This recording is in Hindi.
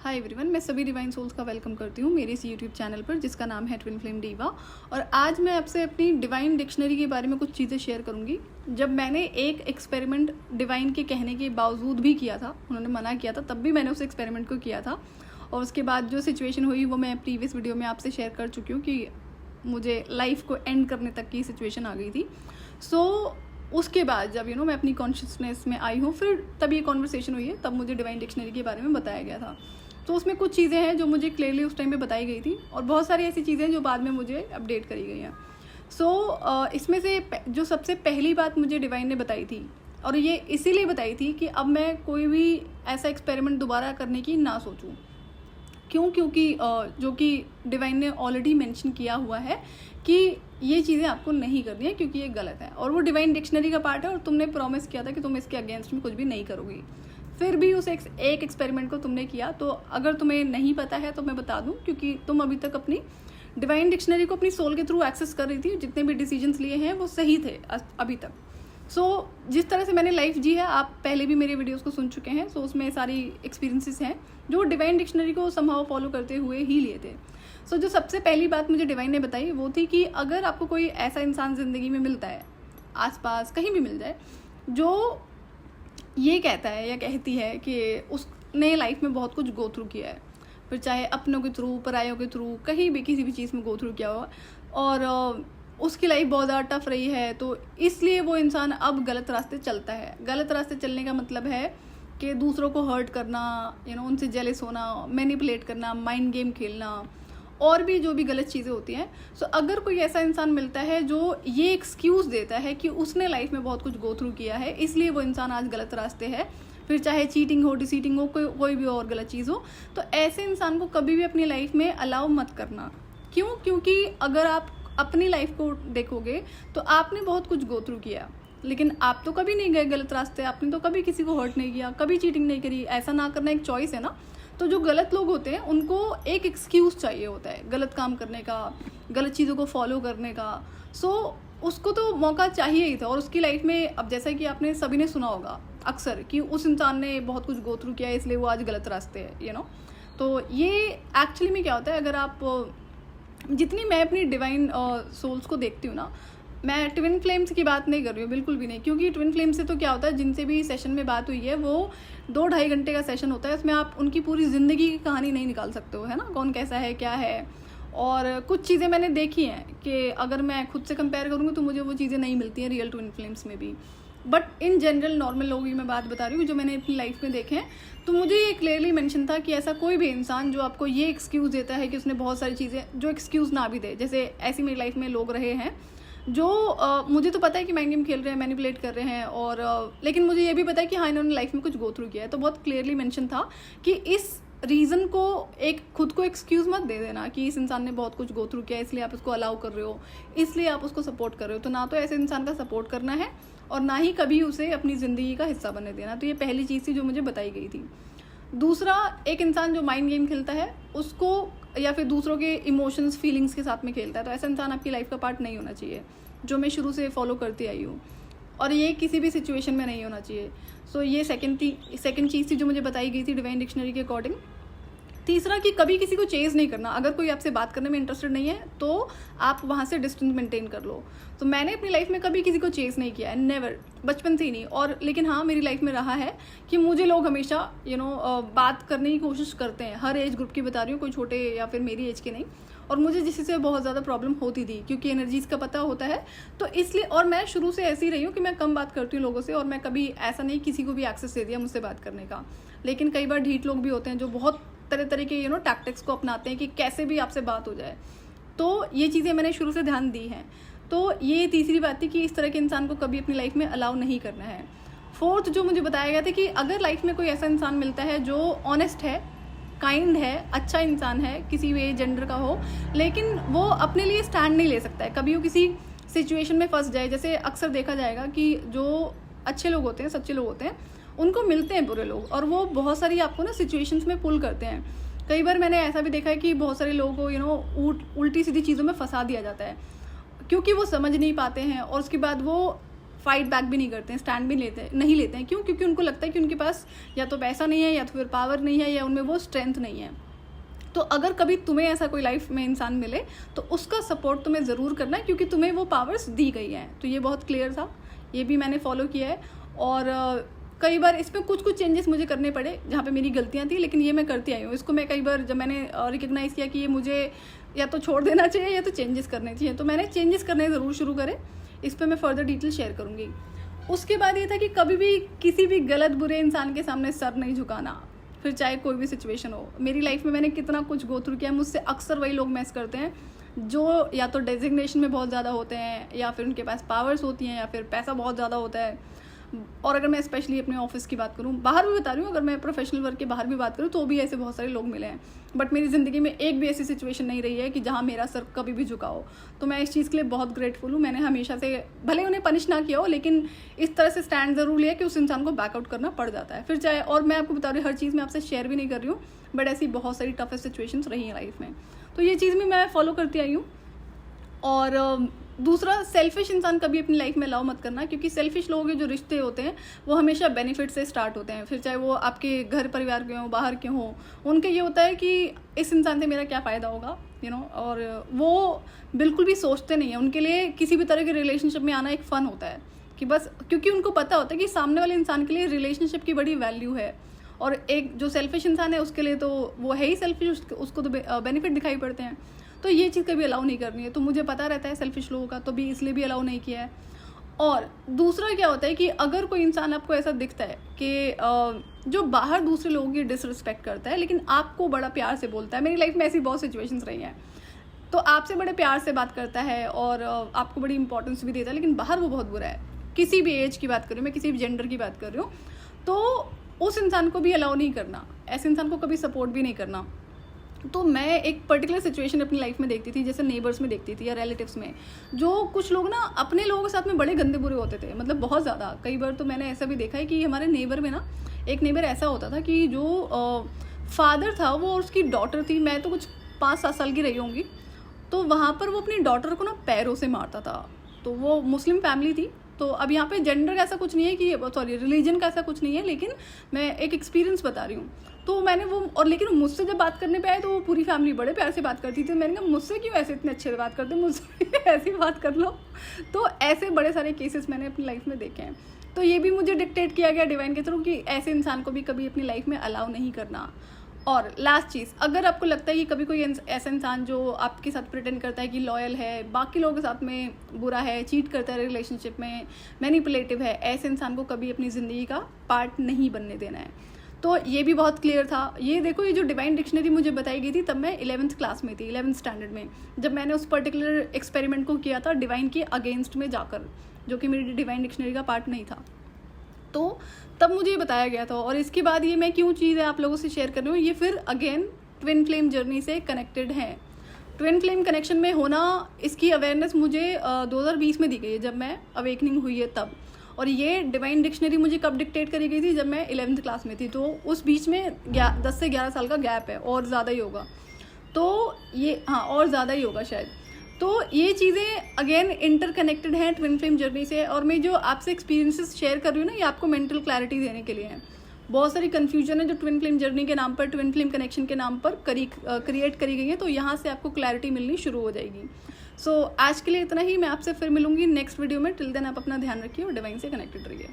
हाय एवरीवन, मैं सभी डिवाइन सोल्स का वेलकम करती हूँ मेरे इस यूट्यूब चैनल पर जिसका नाम है ट्विन फ्लेम डीवा। और आज मैं आपसे अपनी डिवाइन डिक्शनरी के बारे में कुछ चीज़ें शेयर करूँगी। जब मैंने एक एक्सपेरिमेंट डिवाइन के कहने के बावजूद भी किया था, उन्होंने मना किया था, तब भी मैंने उस एक्सपेरिमेंट को किया था। और उसके बाद जो सिचुएशन हुई वो मैं प्रीवियस वीडियो में आपसे शेयर कर चुकी हूँ कि मुझे लाइफ को एंड करने तक की सिचुएशन आ गई थी। उसके बाद जब मैं अपनी कॉन्शियसनेस में आई हूँ, फिर तब ये कॉन्वर्सेशन हुई है, तब मुझे डिवाइन डिक्शनरी के बारे में बताया गया था। तो उसमें कुछ चीज़ें हैं जो मुझे क्लियरली उस टाइम पे बताई गई थी और बहुत सारी ऐसी चीज़ें जो बाद में मुझे अपडेट करी गई हैं। इसमें से जो सबसे पहली बात मुझे डिवाइन ने बताई थी, और ये इसीलिए बताई थी कि अब मैं कोई भी ऐसा एक्सपेरिमेंट दोबारा करने की ना सोचूं। क्यों? क्योंकि जो कि डिवाइन ने ऑलरेडी मेंशन किया हुआ है कि ये चीज़ें आपको नहीं करनी है क्योंकि ये गलत है, और वो डिवाइन डिक्शनरी का पार्ट है और तुमने प्रॉमिस किया था कि तुम इसके अगेंस्ट में कुछ भी नहीं करोगी। फिर भी उस एक एक्सपेरिमेंट को तुमने किया। तो अगर तुम्हें नहीं पता है तो मैं बता दूं, क्योंकि तुम अभी तक अपनी डिवाइन डिक्शनरी को अपनी सोल के थ्रू एक्सेस कर रही थी। जितने भी डिसीजंस लिए हैं वो सही थे अभी तक। जिस तरह से मैंने लाइफ जी है, आप पहले भी मेरे वीडियोस को सुन चुके हैं। उसमें सारी एक्सपीरियंसेस हैं जो डिवाइन डिक्शनरी को समहाउ फॉलो करते हुए ही लिए थे। जो सबसे पहली बात मुझे डिवाइन ने बताई वो थी कि अगर आपको कोई ऐसा इंसान ज़िंदगी में मिलता है, आसपास कहीं भी मिल जाए, जो ये कहता है या कहती है कि उसने लाइफ में बहुत कुछ गो थ्रू किया है, फिर चाहे अपनों के थ्रू, परायों के थ्रू, कहीं भी किसी भी चीज़ में गो थ्रू किया हुआ, और उसकी लाइफ बहुत ज़्यादा टफ रही है, तो इसलिए वो इंसान अब गलत रास्ते चलता है। गलत रास्ते चलने का मतलब है कि दूसरों को हर्ट करना, उनसे जेलस होना, मैनिपुलेट करना, माइंड गेम खेलना, और भी जो भी गलत चीज़ें होती हैं। अगर कोई ऐसा इंसान मिलता है जो ये एक्सक्यूज़ देता है कि उसने लाइफ में बहुत कुछ गो थ्रू किया है, इसलिए वो इंसान आज गलत रास्ते है, फिर चाहे चीटिंग हो, डिसीटिंग हो, कोई भी और गलत चीज़ हो, तो ऐसे इंसान को कभी भी अपनी लाइफ में अलाउ मत करना। क्यों? क्योंकि अगर आप अपनी लाइफ को देखोगे तो आपने बहुत कुछ गो थ्रू किया, लेकिन आप तो कभी नहीं गए गलत रास्ते। आपने तो कभी किसी को हर्ट नहीं किया, कभी चीटिंग नहीं करी। ऐसा ना करना एक चॉइस है ना। तो जो गलत लोग होते हैं उनको एक एक्सक्यूज़ चाहिए होता है गलत काम करने का, गलत चीज़ों को फॉलो करने का। उसको तो मौका चाहिए ही था। और उसकी लाइफ में, अब जैसा कि आपने सभी ने सुना होगा अक्सर कि उस इंसान ने बहुत कुछ गो थ्रू किया है, इसलिए वो आज गलत रास्ते है। तो ये एक्चुअली में क्या होता है, अगर आप जितनी मैं अपनी डिवाइन सोल्स को देखती हूँ ना, मैं ट्विन फ्लेम्स की बात नहीं कर रही हूँ, बिल्कुल भी नहीं। क्योंकि ट्विन फ्लेम से तो क्या होता है, जिनसे भी सेशन में बात हुई है वो 2-2.5 घंटे का सेशन होता है। उसमें आप उनकी पूरी ज़िंदगी की कहानी नहीं निकाल सकते हो, है ना, कौन कैसा है, क्या है। और कुछ चीज़ें मैंने देखी हैं कि अगर मैं खुद से कंपेयर करूँगी तो मुझे वो चीज़ें नहीं मिलती हैं रियल ट्विन फ्लेम्स में भी। बट इन जनरल नॉर्मल लोगों की मैं बात बता रही हूँ जो मैंने अपनी लाइफ में देखे हैं। तो मुझे ये क्लियरली मेंशन था कि ऐसा कोई भी इंसान जो आपको ये एक्सक्यूज़ देता है कि उसने बहुत सारी चीज़ें, जो एक्सक्यूज़ ना भी दे, जैसे ऐसी मेरी लाइफ में लोग रहे हैं जो मुझे तो पता है कि माइंड गेम खेल रहे हैं, मैनिपुलेट कर रहे हैं, और लेकिन मुझे ये भी पता है कि हाँ, इन्होंने लाइफ में कुछ गो थ्रू किया है। तो बहुत क्लियरली मेंशन था कि इस रीज़न को एक खुद को एक्सक्यूज़ मत दे देना कि इस इंसान ने बहुत कुछ गो थ्रू किया है इसलिए आप उसको अलाउ कर रहे हो, इसलिए आप उसको सपोर्ट कर रहे हो। तो ना तो ऐसे इंसान का सपोर्ट करना है और ना ही कभी उसे अपनी ज़िंदगी का हिस्सा बनने देना। तो ये पहली चीज़ थी जो मुझे बताई गई थी। दूसरा, एक इंसान जो माइंड गेम खेलता है उसको, या फिर दूसरों के इमोशंस, फीलिंग्स के साथ में खेलता है, तो ऐसा इंसान आपकी लाइफ का पार्ट नहीं होना चाहिए, जो मैं शुरू से फॉलो करती आई हूँ। और ये किसी भी सिचुएशन में नहीं होना चाहिए। ये सेकंड चीज़ थी जो मुझे बताई गई थी डिवाइन डिक्शनरी के अकॉर्डिंग। तीसरा, कि कभी किसी को चेज़ नहीं करना। अगर कोई आपसे बात करने में इंटरेस्टेड नहीं है तो आप वहाँ से डिस्टेंस मेंटेन कर लो। तो मैंने अपनी लाइफ में कभी किसी को चेज़ नहीं किया है, नेवर, बचपन से ही नहीं। और लेकिन हाँ, मेरी लाइफ में रहा है कि मुझे लोग हमेशा बात करने की कोशिश करते हैं। हर एज ग्रुप की बता रही हूँ, कोई छोटे या फिर मेरी एज के नहीं। और मुझे जिससे बहुत ज़्यादा प्रॉब्लम होती थी क्योंकि एनर्जीज़ का पता होता है, तो इसलिए। और मैं शुरू से ऐसी रही हूँ कि मैं कम बात करती हूँ लोगों से, और मैं कभी ऐसा नहीं किसी को भी एक्सेस दे दिया मुझसे बात करने का। लेकिन कई बार ढीठ लोग भी होते हैं जो बहुत तरह के टैक्टिक्स को अपनाते हैं कि कैसे भी आपसे बात हो जाए। तो ये चीज़ें मैंने शुरू से ध्यान दी हैं। तो ये तीसरी बात थी कि इस तरह के इंसान को कभी अपनी लाइफ में अलाउ नहीं करना है। फोर्थ, जो मुझे बताया गया था कि अगर लाइफ में कोई ऐसा इंसान मिलता है जो ऑनेस्ट है, काइंड है, अच्छा इंसान है, किसी भी जेंडर का हो, लेकिन वो अपने लिए स्टैंड नहीं ले सकता है, कभी वो किसी सिचुएशन में फंस जाए। जैसे अक्सर देखा जाएगा कि जो अच्छे लोग होते हैं, सच्चे लोग होते हैं, उनको मिलते हैं बुरे लोग, और वो बहुत सारी आपको ना सिचुएशंस में पुल करते हैं। कई बार मैंने ऐसा भी देखा है कि बहुत सारे लोगों को उल्टी सीधी चीज़ों में फंसा दिया जाता है क्योंकि वो समझ नहीं पाते हैं, और उसके बाद वो फाइट बैक भी नहीं करते हैं, स्टैंड भी नहीं लेते हैं। क्यों? क्योंकि उनको लगता है कि उनके पास या तो पैसा नहीं है, या तो फिर पावर नहीं है, या उनमें वो स्ट्रेंथ नहीं है। तो अगर कभी तुम्हें ऐसा कोई लाइफ में इंसान मिले तो उसका सपोर्ट तुम्हें ज़रूर करना है, क्योंकि तुम्हें वो पावर्स दी गई हैं। तो ये बहुत क्लियर था, ये भी मैंने फॉलो किया है। और कई बार इसमें कुछ चेंजेस मुझे करने पड़े जहाँ पे मेरी गलतियाँ थी, लेकिन ये मैं करती आई हूँ। इसको मैं कई बार जब मैंने रिकग्नाइज़ किया कि ये मुझे या तो छोड़ देना चाहिए या तो चेंजेस करने चाहिए, तो मैंने चेंजेस करने ज़रूर शुरू करे। इस पर मैं फर्दर डिटेल शेयर करूँगी। उसके बाद ये था कि कभी भी किसी भी गलत बुरे इंसान के सामने सर नहीं झुकाना, फिर चाहे कोई भी सिचुएशन हो। मेरी लाइफ में मैंने कितना कुछ गो थ्रू किया है, मुझसे अक्सर वही लोग मैस करते हैं जो या तो डेजिग्नेशन में बहुत ज़्यादा होते हैं, या फिर उनके पास पावर्स होती हैं, या फिर पैसा बहुत ज़्यादा होता है। और अगर मैं स्पेशली अपने ऑफिस की बात करूँ, बाहर भी बता रही हूँ, अगर मैं प्रोफेशनल वर्क के बाहर भी बात करूँ तो भी ऐसे बहुत सारे लोग मिले हैं। बट मेरी ज़िंदगी में एक भी ऐसी सिचुएशन नहीं रही है कि जहाँ मेरा सर कभी भी झुका हो। तो मैं इस चीज़ के लिए बहुत ग्रेटफुल हूँ। मैंने हमेशा से, भले उन्हें पनिश ना किया हो, लेकिन इस तरह से स्टैंड ज़रूर लिया कि उस इंसान को बैकआउट करना पड़ जाता है। फिर चाहे, और मैं आपको बता रही हूँ, हर चीज़ मैं आपसे शेयर भी नहीं कर रही हूँ, बट ऐसी बहुत सारी टफेस्ट सिचुएशंस रही हैं लाइफ में। तो ये चीज़ भी मैं फॉलो करती आई हूँ। और दूसरा, सेल्फिश इंसान कभी अपनी लाइफ में अलाउ मत करना, क्योंकि सेल्फिश लोगों के जो रिश्ते होते हैं वो हमेशा बेनिफिट से स्टार्ट होते हैं। फिर चाहे वो आपके घर परिवार के हों, बाहर के हों, उनके ये होता है कि इस इंसान से मेरा क्या फ़ायदा होगा, और वो बिल्कुल भी सोचते नहीं है। उनके लिए किसी भी तरह के रिलेशनशिप में आना एक फ़न होता है, कि बस क्योंकि उनको पता होता है कि सामने वाले इंसान के लिए रिलेशनशिप की बड़ी वैल्यू है। और एक जो सेल्फिश इंसान है उसके लिए तो वो है ही सेल्फिश, उसको तो बेनिफिट दिखाई पड़ते हैं। तो ये चीज़ कभी अलाउ नहीं करनी है। तो मुझे पता रहता है सेल्फिश लोगों का, तो भी इसलिए भी अलाउ नहीं किया है। और दूसरा क्या होता है कि अगर कोई इंसान आपको ऐसा दिखता है कि जो बाहर दूसरे लोगों की डिसरिस्पेक्ट करता है लेकिन आपको बड़ा प्यार से बोलता है, मेरी लाइफ में ऐसी बहुत सिचुएशंस रही हैं, तो आपसे बड़े प्यार से बात करता है और आपको बड़ी इंपॉर्टेंस भी देता है, लेकिन बाहर वो बहुत बुरा है। किसी भी एज की बात कर रही हूँ मैं, किसी भी जेंडर की बात कर रही हूँ, तो उस इंसान को भी अलाउ नहीं करना, ऐसे इंसान को कभी सपोर्ट भी नहीं करना। तो मैं एक पर्टिकुलर सिचुएशन अपनी लाइफ में देखती थी, जैसे नेबर्स में देखती थी या रिलेटिव्स में, जो कुछ लोग ना अपने लोगों के साथ में बड़े गंदे बुरे होते थे, मतलब बहुत ज़्यादा। कई बार तो मैंने ऐसा भी देखा है कि हमारे नेबर में ना, एक नेबर ऐसा होता था कि जो फादर था वो और उसकी डॉटर थी, मैं तो कुछ 5-7 साल की रही होंगी, तो वहाँ पर वो अपनी डॉटर को ना पैरों से मारता था। तो वो मुस्लिम फैमिली थी। तो अब यहाँ पे जेंडर का ऐसा कुछ नहीं है कि, सॉरी, रिलीजन का ऐसा कुछ नहीं है, लेकिन मैं एक एक्सपीरियंस बता रही हूँ। तो मैंने वो, और लेकिन मुझसे जब बात करने पे आए तो वो पूरी फैमिली बड़े प्यार से बात करती थी। मैंने कहा मुझसे क्यों ऐसे इतने अच्छे से बात करते, मुझसे ऐसी बात कर लो। तो ऐसे बड़े सारे केसेस मैंने अपनी लाइफ में देखे हैं। तो ये भी मुझे डिक्टेट किया गया डिवाइन के थ्रू कि ऐसे इंसान को भी कभी अपनी लाइफ में अलाउ नहीं करना। और लास्ट चीज़, अगर आपको लगता है कि कभी कोई ऐसा इंसान जो आपके साथ प्रिटेंड करता है कि लॉयल है, बाकी लोगों के साथ में बुरा है, चीट करता है रिलेशनशिप में, मैनिपुलेटिव है, ऐसे इंसान को कभी अपनी ज़िंदगी का पार्ट नहीं बनने देना है। तो ये भी बहुत क्लियर था। ये देखो, ये जो डिवाइन डिक्शनरी मुझे बताई गई थी तब मैं 11th क्लास में थी, 11th स्टैंडर्ड में, जब मैंने उस पर्टिकुलर एक्सपेरिमेंट को किया था डिवाइन के अगेंस्ट में जाकर, जो कि मेरी डिवाइन डिक्शनरी का पार्ट नहीं था। तो तब मुझे ये बताया गया था। और इसके बाद ये मैं क्यों चीज़ आप लोगों से शेयर कर रही हूँ, ये फिर अगेन ट्विन फ्लेम जर्नी से कनेक्टेड है। ट्विन फ्लेम कनेक्शन में होना, इसकी अवेयरनेस मुझे 2020 में दी गई है, जब मैं अवेकनिंग हुई है तब। और ये डिवाइन डिक्शनरी मुझे कब डिक्टेट करी गई थी, जब मैं 11th क्लास में थी। तो उस बीच में 10 से 11 साल का गैप है, और ज़्यादा ही होगा। तो ये, हाँ, और ज़्यादा ही होगा शायद। तो ये चीज़ें अगेन इंटरकनेक्टेड हैं ट्विन फ्लेम जर्नी से। और मैं जो आपसे एक्सपीरियंसेस शेयर कर रही हूँ ना, ये आपको मेंटल क्लैरिटी देने के लिए है। बहुत सारी कन्फ्यूजन है जो ट्विन फ्लेम जर्नी के नाम पर, ट्विन फ्लेम कनेक्शन के नाम पर क्रिएट करी गई है, तो यहाँ से आपको क्लैरिटी मिलनी शुरू हो जाएगी। सो आज के लिए इतना ही। मैं आपसे फिर मिलूंगी नेक्स्ट वीडियो में। टिल देन आप अपना ध्यान रखिए और डिवाइन से कनेक्टेड रहिए।